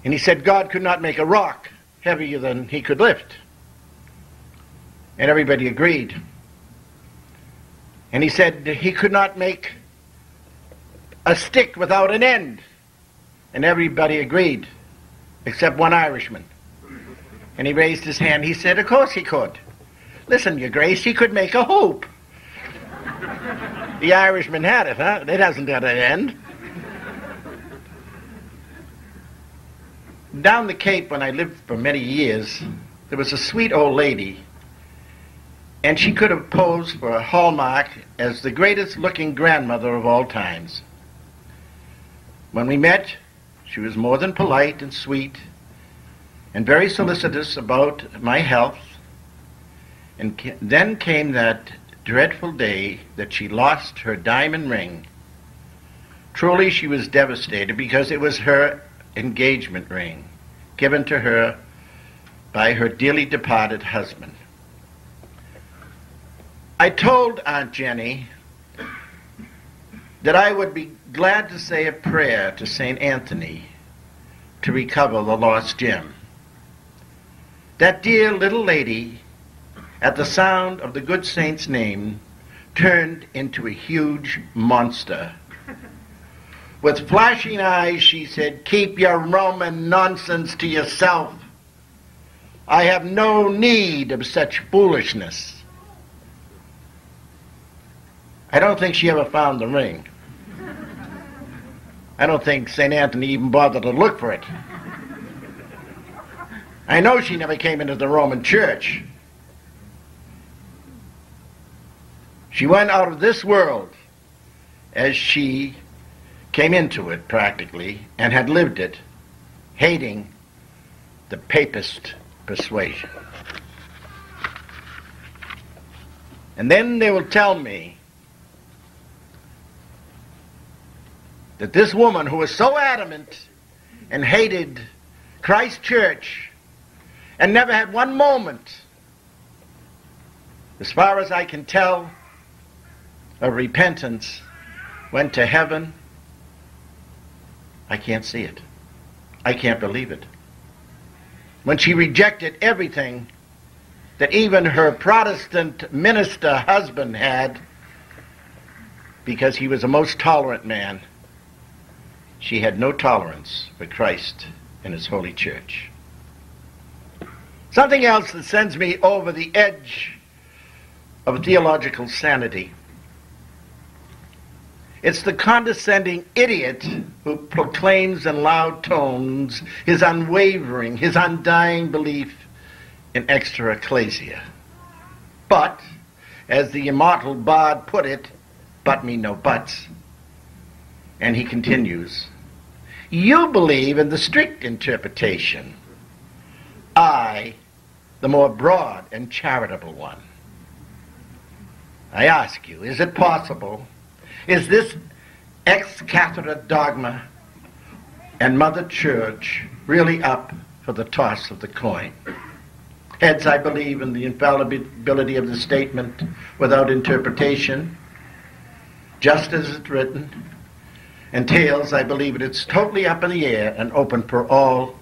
And he said God could not make a rock heavier than he could lift. And everybody agreed. And he said he could not make a stick without an end. And everybody agreed, except one Irishman. And he raised his hand. He said, of course he could. Listen, Your Grace, he could make a hoop. The Irishman had it, huh? It hasn't got an end. Down the Cape, when I lived for many years, there was a sweet old lady, and she could have posed for a hallmark as the greatest looking grandmother of all times. When we met, she was more than polite and sweet, and very solicitous about my health. And then came that dreadful day that she lost her diamond ring. Truly she was devastated, because it was her engagement ring given to her by her dearly departed husband. I told Aunt Jenny that I would be glad to say a prayer to St. Anthony to recover the lost gem. That dear little lady, at the sound of the good saint's name, turned into a huge monster. With flashing eyes, she said, "Keep your Roman nonsense to yourself. I have no need of such foolishness." I don't think she ever found the ring. I don't think St. Anthony even bothered to look for it. I know she never came into the Roman Church. She went out of this world as she came into it, practically, and had lived it, hating the papist persuasion. And then they will tell me that this woman, who was so adamant and hated Christ Church and never had one moment, as far as I can tell, of repentance, went to heaven. I can't see it. I can't believe it. When she rejected everything that even her Protestant minister husband had, because he was a most tolerant man, she had no tolerance for Christ and his holy church. Something else that sends me over the edge of theological sanity. It's the condescending idiot who proclaims in loud tones his unwavering, his undying belief in extra ecclesia. But, as the immortal bard put it, but me no buts. And he continues, you believe in the strict interpretation. I, the more broad and charitable one. I ask you, is it possible? Is this ex cathedra dogma and Mother Church really up for the toss of the coin? Heads, I believe in the infallibility of the statement without interpretation, just as it's written. And tails, I believe it's totally up in the air and open for all